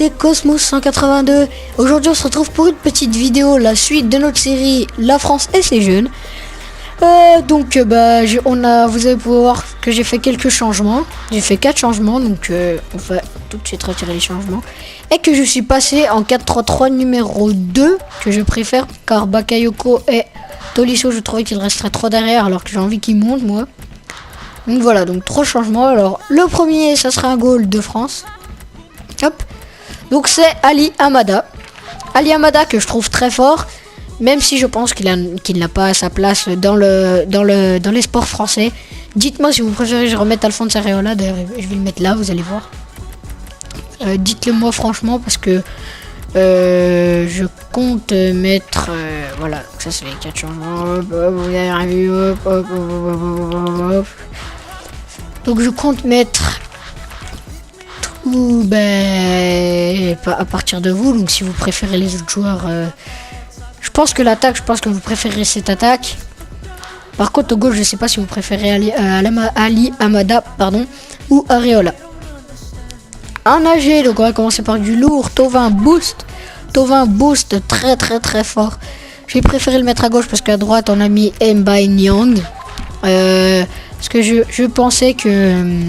c'est Cosmos182. Aujourd'hui on se retrouve pour une petite vidéo, la suite de notre série La France et ses jeunes. Vous allez pouvoir voir que j'ai fait quelques changements. J'ai fait 4 changements, donc on va tout de suite retirer les changements. Et que je suis passé en 4-3-3 numéro 2, que je préfère, car Bakayoko et Tolisso, je trouvais qu'il resterait trop derrière, alors que j'ai envie qu'il monte, moi. Donc voilà, donc 3 changements. Alors, le premier, ça sera un goal de France. Hop. Donc c'est Ali Hamada. Ali Hamada que je trouve très fort, même si je pense qu'il n'a pas sa place dans les sports français. Dites-moi si vous préférez que je remette Alphonse Areola. D'ailleurs, je vais le mettre là, vous allez voir. Dites-le moi franchement, parce que je compte mettre... voilà, ça c'est les 4 changements. Vous avez vu. Donc je compte mettre... à partir de vous. Donc si vous préférez les autres joueurs, je pense que vous préférez cette attaque. Par contre au gauche, je sais pas si vous préférez Ali Hamada ou Areola. En AG, donc on va commencer par du lourd. Thauvin Boost très très très fort. J'ai préféré le mettre à gauche parce qu'à droite on a mis Mbaye Niang, parce que je pensais que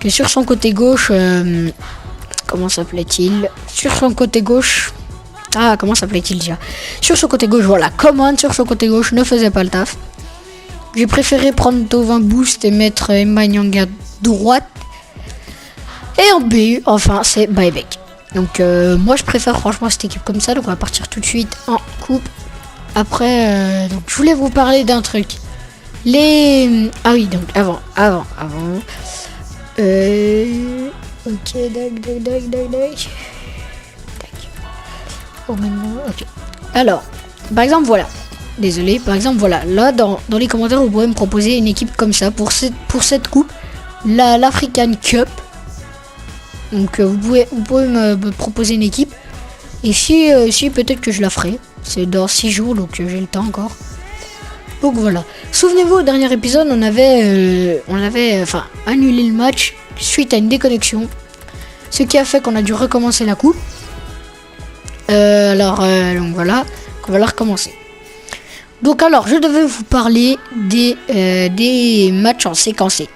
sur son côté gauche, comment s'appelait-il? Sur son côté gauche, comment s'appelait-il déjà? Sur son côté gauche, voilà, Command sur son côté gauche ne faisait pas le taf. J'ai préféré prendre Thauvin Boost et mettre Mbaye Niang à droite. Et en BU, enfin, c'est Baebek. Donc moi je préfère franchement cette équipe comme ça. Donc on va partir tout de suite en coupe. Après, donc je voulais vous parler d'un truc. Donc avant. Ok, dac. Oh, maintenant, ok. Alors, par exemple, voilà. Désolé, par exemple, voilà. Là, dans les commentaires, vous pouvez me proposer une équipe comme ça pour cette coupe. L'African Cup. Donc, vous pouvez me proposer une équipe. Et si peut-être que je la ferai. C'est dans 6 jours, donc j'ai le temps encore. Donc voilà. Souvenez-vous, au dernier épisode, on avait annulé le match suite à une déconnexion. Ce qui a fait qu'on a dû recommencer la coupe. Donc voilà, on va la recommencer. Donc alors, je devais vous parler des matchs en séquencé.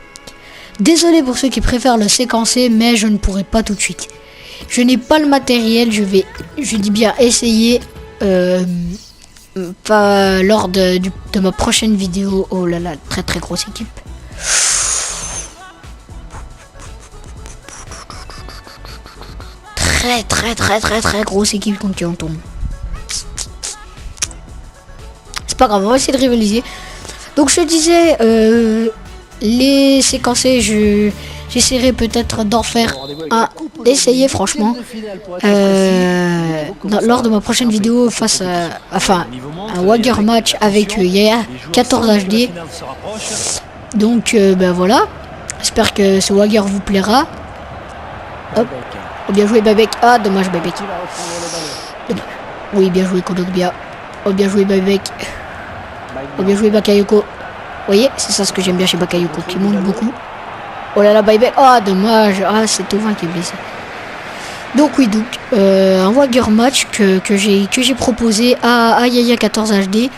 Désolé pour ceux qui préfèrent le séquencé, mais je ne pourrai pas tout de suite. Je n'ai pas le matériel, je dis bien essayer lors de ma prochaine vidéo. Oh là là, très très grosse équipe. Très grosse équipe contre qui on tombe. C'est pas grave, on va essayer de rivaliser. Donc je disais, les séquencés, j'essaierai peut-être d'en faire d'essayer franchement lors de ma prochaine vidéo face à un Wagger match avec Yaya 14 HD. Donc voilà, j'espère que ce Wagger vous plaira. Hop. Oh, bien joué Baebek. Ah dommage Baebek. Oui, bien joué Kondogbia. Oh, bien joué Baebek. Oh, bien joué Bakayoko. Vous voyez, c'est ça ce que j'aime bien chez Bakayoko, qui monte beaucoup. Oh là là, Baebek. Ah dommage. Ah, c'est Thauvin qui est blessé. Donc oui, un Wagger match que j'ai proposé à Yaya 14 HD.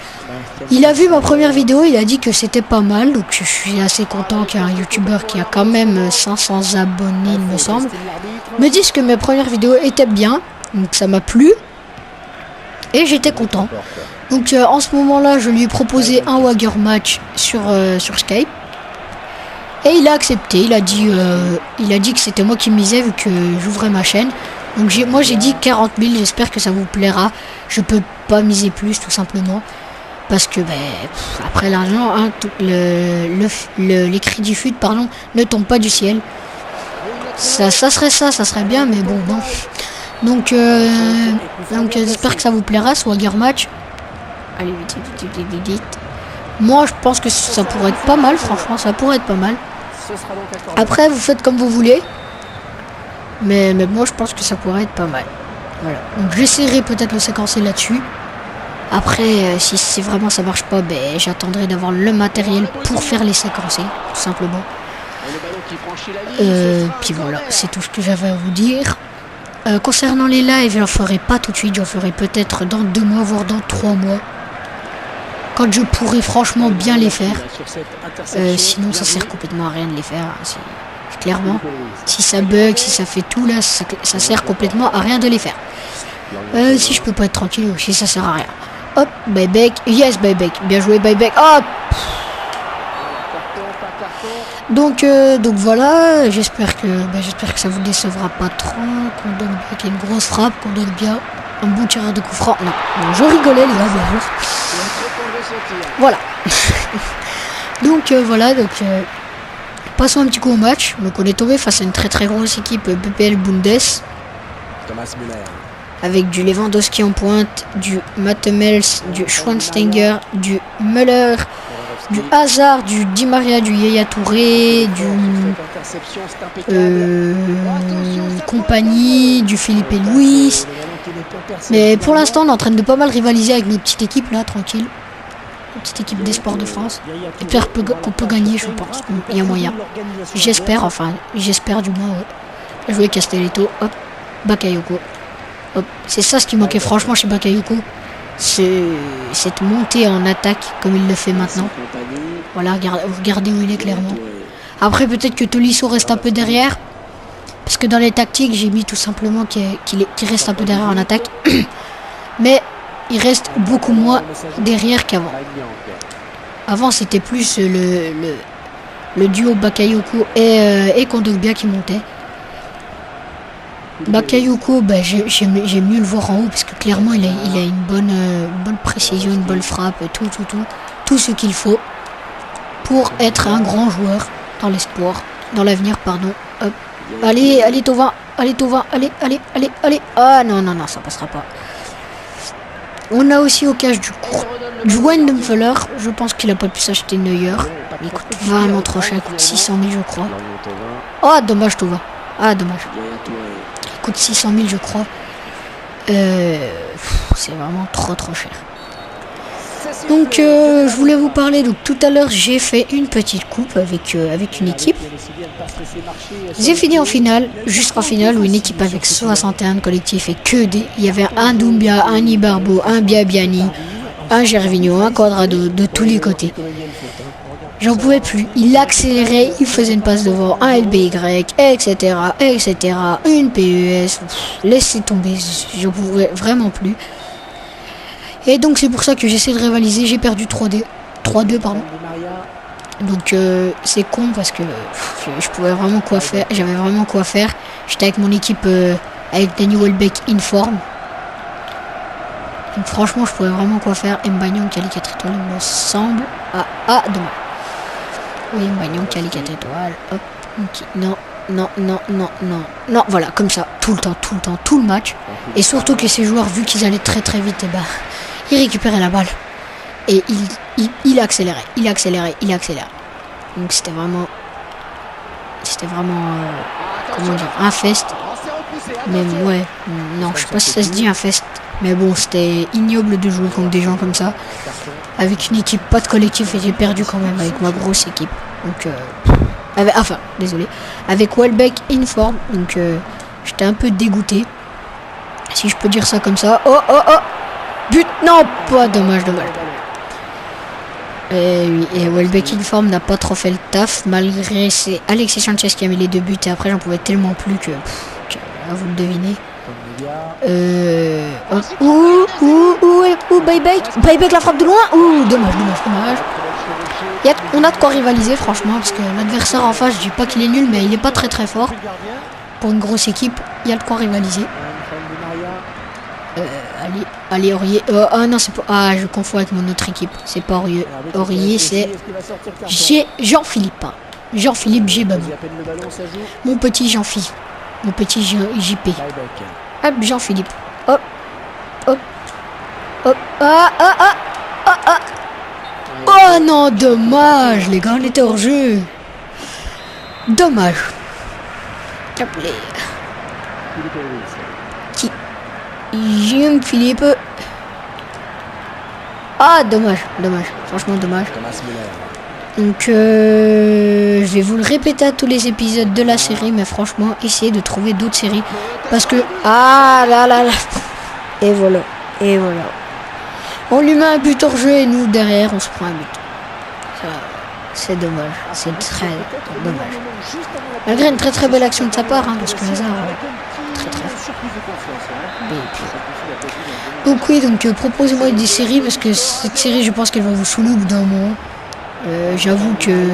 Il a vu ma première vidéo, il a dit que c'était pas mal, donc je suis assez content qu'un youtubeur qui a quand même 500 abonnés, il me semble, me dise que mes premières vidéos étaient bien, donc ça m'a plu, et j'étais content. Donc en ce moment-là, je lui ai proposé un Wagger match sur Skype, et il a accepté, il a dit que c'était moi qui misais vu que j'ouvrais ma chaîne. Donc moi j'ai dit 40 000, j'espère que ça vous plaira, je peux pas miser plus tout simplement. Parce que après l'argent, hein, les crédits FUT ne tombent pas du ciel. Ça serait bien, mais bon. Donc j'espère que ça vous plaira ce Wagger match. Allez vite. Moi je pense que ça pourrait être pas mal, franchement ça pourrait être pas mal. Après vous faites comme vous voulez. Mais moi je pense que ça pourrait être pas mal. Voilà. Donc j'essaierai peut-être le séquencer là-dessus. Après, si vraiment ça marche pas, j'attendrai d'avoir le matériel pour faire les séquencer, tout simplement. Puis voilà, c'est tout ce que j'avais à vous dire. Concernant les lives, je ne ferai pas tout de suite, j'en ferai peut-être dans 2 mois, voire dans 3 mois. Quand je pourrai franchement bien les faire. Sinon, ça sert complètement à rien de les faire. Clairement, si ça bug, si ça fait tout là, ça sert complètement à rien de les faire. Si je peux pas être tranquille aussi, ça sert à rien. Hop, buyback, yes buyback, bien joué buyback. Hop. Donc voilà, j'espère que ça vous décevra pas trop, qu'on donne bien qu'il y ait une grosse frappe, qu'on donne bien un bon tireur de coup franc. Non, je rigolais les gars, bien sûr. Voilà. donc passons un petit coup au match. Donc on est tombé face à une très très grosse équipe BPL Bundes. Avec du Lewandowski en pointe, du Matemels, du Schweinsteiger, du Müller, du Hazard, du Di Maria, du Yaya Touré, du compagnie, du Philippe et Louis. Mais pour l'instant on est en train de pas mal rivaliser avec notre petite équipe là, tranquille. Une petite équipe des sports de France. J'espère qu'on peut gagner, je pense. Il y a moyen. J'espère du moins. Ouais. Jouer Castelletto, hop, Bakayoko. Hop. C'est ça ce qui manquait franchement chez Bakayoko. C'est cette montée en attaque comme il le fait maintenant. Voilà, regardez où il est clairement. Après peut-être que Tolisso reste un peu derrière. Parce que dans les tactiques, j'ai mis tout simplement qu'il reste un peu derrière en attaque. Mais il reste beaucoup moins derrière qu'avant. Avant, c'était plus le duo Bakayoko et Kondogbia qui montait. Bakayoko, j'aime mieux le voir en haut parce que clairement, il a une bonne précision, une bonne frappe, tout ce qu'il faut pour être un grand joueur dans l'espoir, dans l'avenir, pardon. Hop. Allez, Thauvin, allez. Ah non, ça passera pas. On a aussi au cash du Weidenfeller. Je pense qu'il a pas pu s'acheter Neuer. Il coûte vraiment trop cher, il coûte 600 000 je crois. Oh dommage Thauvin. Ah dommage. Il coûte 600 000 je crois. C'est vraiment trop cher. Donc je voulais vous parler, donc tout à l'heure j'ai fait une petite coupe avec une équipe. J'ai fini en finale, juste en finale où une équipe avec 61 collectifs et que des... Il y avait un Doumbia, un Ibarbo, un Biabiani, un Gervinho, un Quadrado de tous les côtés. J'en pouvais plus, il accélérait, il faisait une passe devant, un LBY, etc. Une PES, laissez tomber, j'en pouvais vraiment plus. Et donc c'est pour ça que j'essaie de rivaliser, j'ai perdu 3-2 pardon. Donc c'est con parce que je pouvais vraiment quoi faire, j'avais vraiment quoi faire. J'étais avec mon équipe avec Danny Welbeck in forme. Donc franchement je pouvais vraiment quoi faire. Mbagnon qui a les 4 étoiles il me semble. Ah dommage. Oui Mbagnon qui a les 4 étoiles. Hop. Okay. Non, voilà, comme ça, tout le temps, tout le match. Et surtout que ces joueurs, vu qu'ils allaient très vite, et ils récupéraient la balle. Et il accélérait. Donc c'était vraiment comment dire, un fest. Même ouais, non, je sais pas si ça se dit un fest. Mais bon, c'était ignoble de jouer contre des gens comme ça. Avec une équipe pas de collectif et j'ai perdu quand même avec ma grosse équipe. Donc avec Welbeck in forme, donc j'étais un peu dégoûté, si je peux dire ça comme ça. Oh, but, non, pas dommage. Et Welbeck in forme n'a pas trop fait le taf, malgré c'est Alexis Sanchez qui a mis les 2 buts et après j'en pouvais tellement plus que à vous le devinez. Buyback la frappe de loin. Dommage. On a de quoi rivaliser franchement parce que l'adversaire en face, je dis pas qu'il est nul mais il est pas très fort. Pour une grosse équipe, il y a de quoi rivaliser. Allez Aurier. Non c'est pas. Ah je confonds avec mon autre équipe. C'est pas Aurier. Aurier c'est Jean-Philippe. Jean-Philippe Gbagbo. Mon petit Jean-Philippe. Mon petit JP. Hop Jean-Philippe. Hop. Oh non, dommage, les gars, on était hors jeu. Dommage. Jean-Philippe. Ah, dommage. Franchement, dommage. Donc je vais vous le répéter à tous les épisodes de la série, mais franchement essayez de trouver d'autres séries parce que ah là là là et voilà on lui met un but hors jeu et nous derrière on se prend un but. C'est dommage, c'est très dommage. Malgré une très belle action de sa part, hein, parce que Hazard très fort. Donc oui, donc proposez-moi des séries parce que cette série je pense qu'elle va vous saouler au bout d'un moment. J'avoue que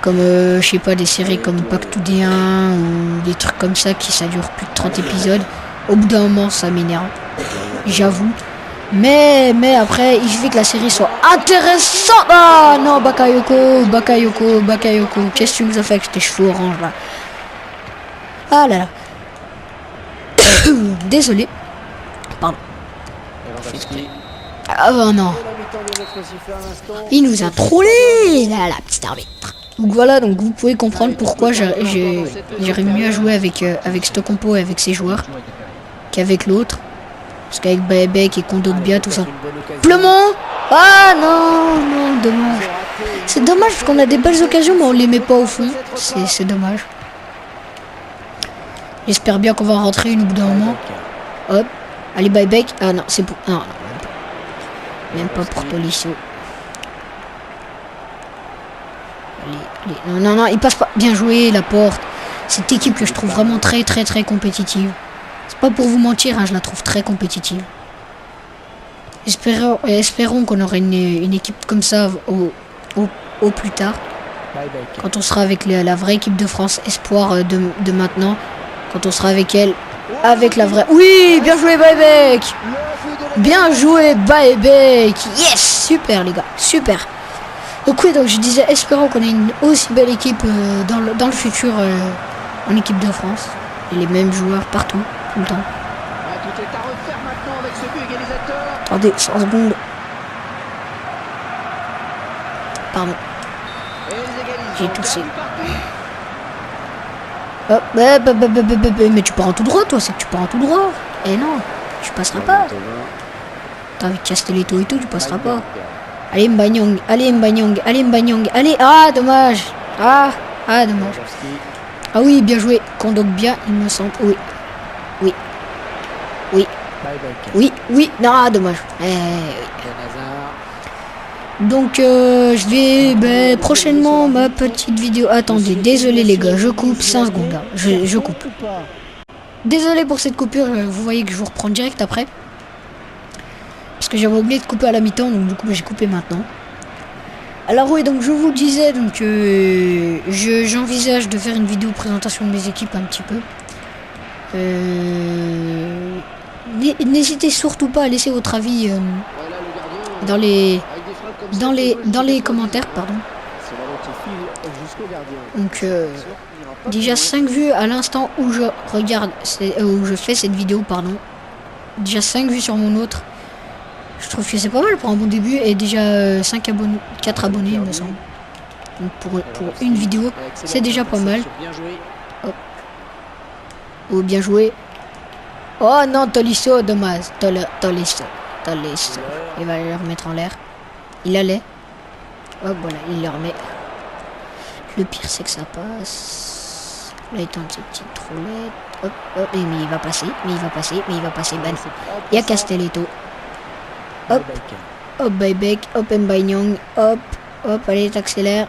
comme je sais pas, des séries comme Back to the 1 ou des trucs comme ça qui ça dure plus de 30 épisodes, au bout d'un moment ça m'énerve, j'avoue. Mais après il suffit que la série soit intéressante. Ah non, Bakayoko, qu'est-ce que tu nous as fait avec tes cheveux orange là? Ah là là. Désolé, pardon. Ah oh, non, il nous a trollé là, la petite arbitre. Donc voilà, donc vous pouvez comprendre pourquoi j'arrive mieux à jouer avec Stokompo et avec ses joueurs qu'avec l'autre. Parce qu'avec Baebek et Kondogbia, tout ça. Plemont. Ah non, dommage. C'est dommage parce qu'on a des belles occasions, mais on les met pas au fond. C'est dommage. J'espère bien qu'on va rentrer une au bout d'un moment. Hop. Allez, Baebek. Ah non, c'est pour... Non, même pas pour Tolisso. Allez. Non, il passe pas. Bien joué, la porte. Cette équipe que je trouve vraiment très compétitive. C'est pas pour vous mentir, hein, je la trouve très compétitive. Espérons qu'on aura une équipe comme ça au plus tard. Quand on sera avec la vraie équipe de France espoir de maintenant. Quand on sera avec elle. Avec la vraie... Oui, bien joué Baebek. Bien joué Baebek. Yes, super les gars, super. Donc oui, donc je disais, espérons qu'on ait une aussi belle équipe dans le futur en équipe de France. Et les mêmes joueurs partout, tout le temps. Attendez, 100 secondes. Pardon. J'ai toussé. Oh, mais tu pars en tout droit, toi, c'est que tu pars en tout droit. Eh non, tu passeras pas. T'as envie de Castelletto et tout, tu passeras pas. Allez Mbanyang, allez. Ah, dommage. Ah, dommage. Ah oui, bien joué. Kondogbia, il me semble. Oui. Non, dommage. Donc je vais prochainement ma petite vidéo. Attendez, désolé les gars, je coupe 5 secondes là. Je coupe. Désolé pour cette coupure, vous voyez que je vous reprends direct après. Parce que j'avais oublié de couper à la mi-temps, donc du coup j'ai coupé maintenant. Alors oui, donc je vous le disais, donc j'envisage de faire une vidéo présentation de mes équipes un petit peu. N'hésitez surtout pas à laisser votre avis dans les commentaires, pardon. Donc déjà 5 vues à l'instant où je regarde, où je fais cette vidéo, pardon. Déjà 5 vues sur mon autre. Je trouve que c'est pas mal pour un bon début et déjà 4 abonnés il me semble. Donc pour une vidéo, c'est déjà pas mal. Hop. Oh, bien joué. Oh non, Tolisso, dommage. Tolisso. Il va le remettre en l'air. Il allait. Hop, voilà, il le remet. Le pire, c'est que ça passe. Là, il tente ses petites roulettes. Hop, mais il va passer. Ben. Il y a Castelletto. Hop, Baebek, hop, Mbanyang, hop, allez, t'accélères.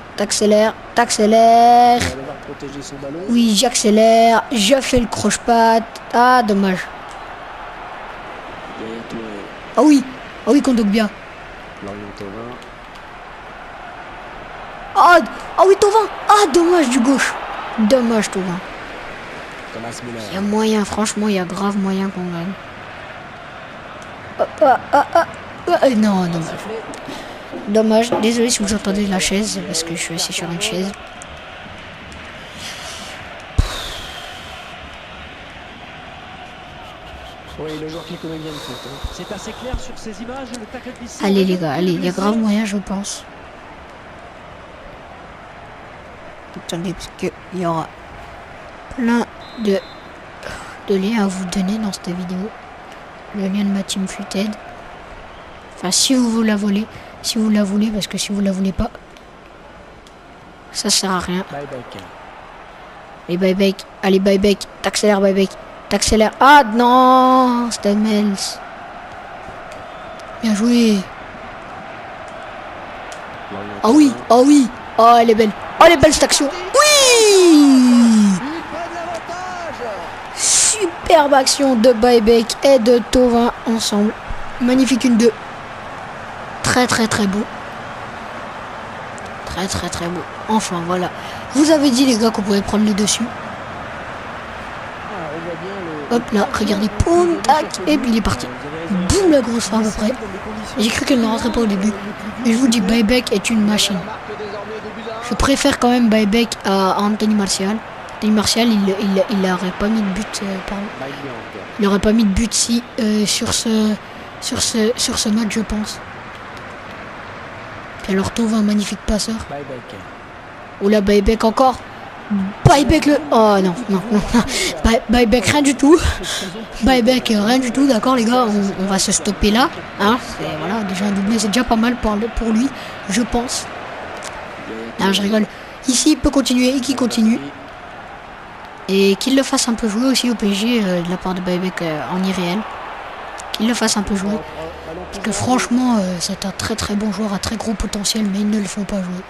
Oui, j'accélère, je fais le croche-patte. Ah, dommage. Ah oui, Kondogbia. Ah oui, Thauvin. Ah, dommage du gauche. Dommage, Thauvin. Il y a moyen, franchement, il y a grave moyen qu'on gagne. Non, dommage. Désolé si vous entendez la chaise, parce que je suis assis sur une chaise. Oui, le joueur qui connaît bien le foot. C'est assez clair sur ces images. Le tacle glissé. Allez les gars, il y a grave moyen, je pense. Attendez, parce qu'il y aura plein de liens à vous donner dans cette vidéo. Le lien de ma team Footed. Enfin, si vous la voulez, parce que si vous la voulez pas, Ça sert à rien. Baïbek. Et Baïbek. Allez, Baïbek. T'accélères, Baïbek. T'accélères. Ah non, Stamels. Bien joué. Ah oui, ah oui. Oh, elle est belle. Oh, elle est belle cette action. Oui. Superbe action de Baïbek et de Thauvin ensemble. Magnifique 1-2. Très très très beau. Très très très beau. Enfin voilà. Vous avez dit les gars qu'on pouvait prendre le dessus. Hop là, regardez, poum, tac, et puis il est parti. Boum, la grosse frappe après. J'ai cru qu'elle ne rentrait pas au début. Mais je vous dis, Baïbek est une machine. Je préfère quand même Baïbek à Anthony Martial. Anthony Martial, il n'aurait pas mis de but, pardon. Il n'aurait pas mis de but si sur ce match, je pense. Puis alors Thauvin, un magnifique passeur. Oula, Baïbek encore. Baïbek le... Oh non, non, non. Baïbek rien du tout. Baïbek rien du tout, d'accord les gars, on va se stopper là. Hein, voilà, déjà un doublé, c'est déjà pas mal pour lui, je pense. Non, je rigole. Ici, il peut continuer et qu'il continue. Et qu'il le fasse un peu jouer aussi au PSG de la part de Baïbek en irréel. Qu'il le fasse un peu jouer. Parce que franchement, c'est un très très bon joueur, à très gros potentiel, mais ils ne le font pas jouer.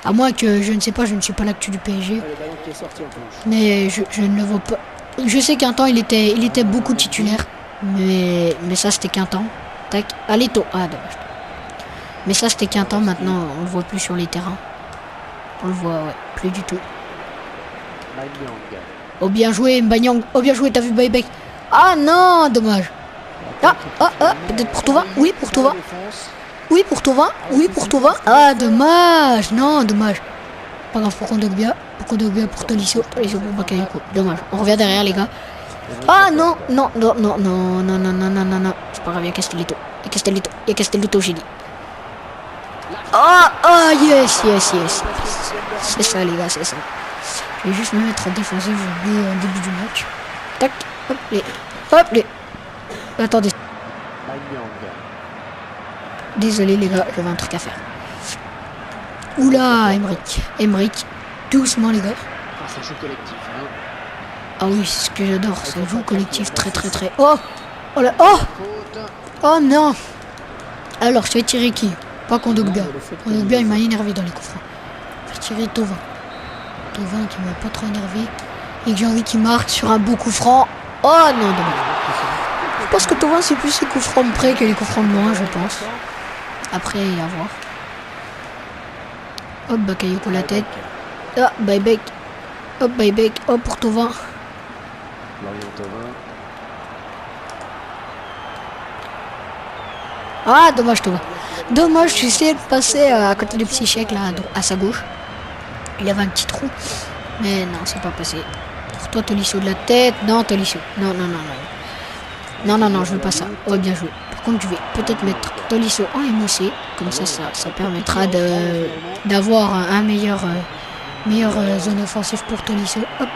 À moins que, je ne sais pas, je ne suis pas l'actu du PSG. Mais je ne le vois pas. Je sais qu'un temps, il était beaucoup titulaire. Mais ça, c'était qu'un temps. Tac. Allez, ah, dommage. Mais ça, c'était qu'un temps. Maintenant, on le voit plus sur les terrains. On le voit, ouais, plus du tout. Oh, bien joué, Mbanyang. Oh, bien joué, t'as vu Baïbek. Ah non, dommage. Peut-être pour Thauvin. Oui, pour Thauvin. Oui, pour Thauvin. Oui, pour Thauvin. Ah, dommage. Non, dommage. Pas grave pour Kondogbia. Pour Tolisso. Tolisso pour Bakayoko. Dommage. On revient derrière, les gars. Ah, non, non, non, non, non, non, non, non, non, non, non. C'est pas grave, il y a Castelletto. Il y a Castelletto, j'ai dit. Ah, yes. C'est ça, les gars, c'est ça. Je vais juste me mettre en défensif au début du match. Tac. Hop, les. Attendez. Désolé les gars, j'avais un truc à faire. Oula, Emric. Doucement les gars. Ah oui, c'est ce que j'adore, ça joue collectif très très très. Oh là, oh non. Alors, je vais tirer qui? Pas Kondogbia. Kondogbia, il m'a énervé dans les coups francs. Je vais tirer Thauvin. Thauvin qui m'a pas trop énervé. Et que j'ai envie qu'il marque sur un beau coup franc. Oh non, dommage. Je pense que Thauvin, c'est plus les coups francs de près que les coups francs de loin, je pense. Après, à voir. Hop, Bakayoko la tête. Ah, Baïbek. Hop, Baïbek. Hop, pour Thauvin. Ah, dommage, Thauvin. Dommage, tu sais, de passer à côté du petit chèque, là, à sa gauche. Il y avait un petit trou. Mais non, c'est pas passé. Pour toi, Tolisso de la tête. Non, Tolisso. Non. Non, je veux pas ça. Oh, bien joué. Par contre, je vais peut-être mettre Tolisso en MOC. Comme ça permettra d'avoir un meilleur zone offensive pour Tolisso. Hop.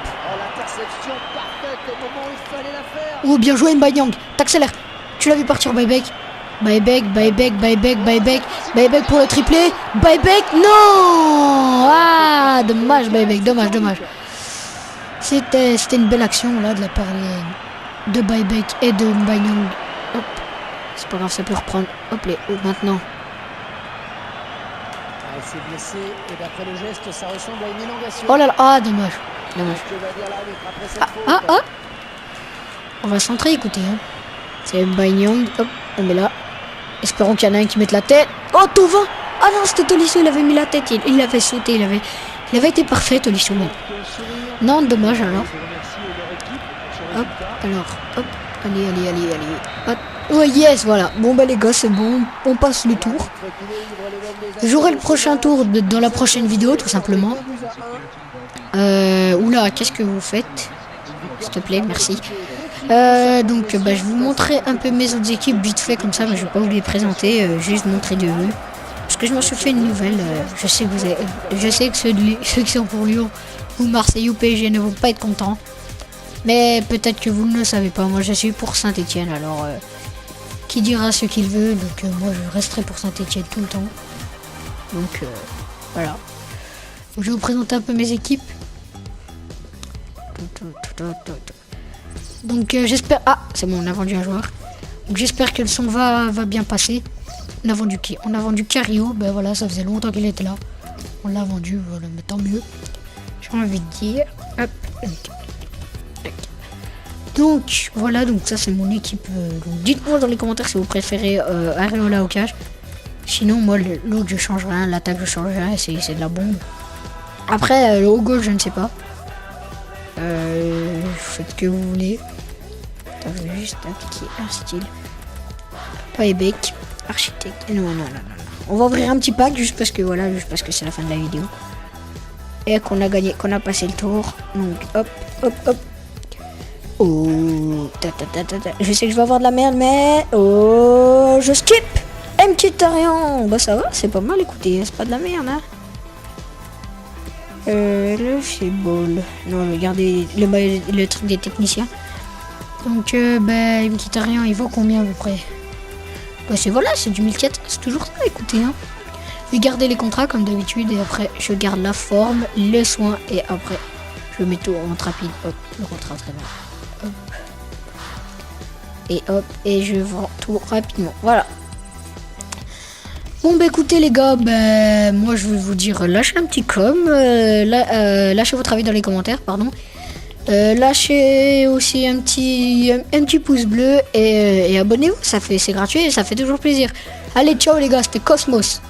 Oh, bien joué, Mbanyang. T'accélères. Tu l'as vu partir, Baïbek. Baïbek pour le triplé. Baïbek, non. Ah, dommage, Baïbek. Dommage. C'était une belle action, là, de la part de Baïbek et de Mbanyang. Hop. C'est pas grave, ça peut reprendre. Hop, maintenant. Elle s'est blessée et d'après le geste, ça ressemble à une élongation. Oh là là, ah, dommage. On va centrer, écoutez. Hein. C'est Mbanyang. Hop, on met là. Espérons qu'il y en a un qui mette la tête. Oh, Thauvin. Ah non, c'était Tolisso, il avait mis la tête. Il avait sauté, il avait été parfait, Tolisso. Non, dommage alors. Hop, hop. Allez. Hop. Oh yes, voilà. Bon bah les gars, c'est bon. On passe le tour. J'aurai le prochain tour dans la prochaine vidéo, tout simplement. Oula, qu'est-ce que vous faites? S'il te plaît, merci. Donc je vais vous montrer un peu mes autres équipes vite fait comme ça, mais je vais pas vous les présenter, juste montrer de eux. Parce que je m'en suis fait une nouvelle. Je sais que ceux qui sont pour Lyon ou Marseille ou PSG ne vont pas être contents. Mais peut-être que vous ne le savez pas. Moi je suis pour Saint-Etienne, alors qui dira ce qu'il veut. Donc moi je resterai pour Saint-Etienne tout le temps. Donc voilà. Je vais vous présenter un peu mes équipes. Donc j'espère... Ah, c'est bon, on a vendu un joueur. Donc j'espère que le son va bien passer. On a vendu qui? On a vendu Cario. Ben voilà, ça faisait longtemps qu'il était là. On l'a vendu, voilà, mais tant mieux. J'ai envie de dire. Hop. Donc voilà, donc ça c'est mon équipe. Donc dites-moi dans les commentaires si vous préférez Areola au cash. Sinon moi l'autre je change rien, l'attaque je change rien, c'est de la bombe. Après le haut gauche je ne sais pas. Faites ce que vous voulez. Attends, je vais juste appliquer un style. Payback, architecte. Non. On va ouvrir un petit pack juste parce que voilà, juste parce que c'est la fin de la vidéo. Et qu'on a gagné, qu'on a passé le tour. Donc hop. Oh, je sais que je vais avoir de la merde, mais oh, je skip. Mkhitaryan, bah ça va, c'est pas mal. Écoutez, c'est pas de la merde, hein. Le football. Non, regardez le truc des techniciens. Donc, Mkhitaryan, il vaut combien à peu près? Bah c'est voilà, c'est du 1400, c'est toujours ça. Écoutez, hein. Je vais garder les contrats comme d'habitude et après je garde la forme, les soins et après je mets tout en rapide. Hop, le contrat très bien. Hop, et je vends tout rapidement. Voilà. Bon, bah écoutez, les gars, moi je vais vous dire lâchez un petit lâchez votre avis dans les commentaires, pardon. Lâchez aussi un petit pouce bleu et abonnez-vous, c'est gratuit et ça fait toujours plaisir. Allez, ciao les gars, c'était Cosmos.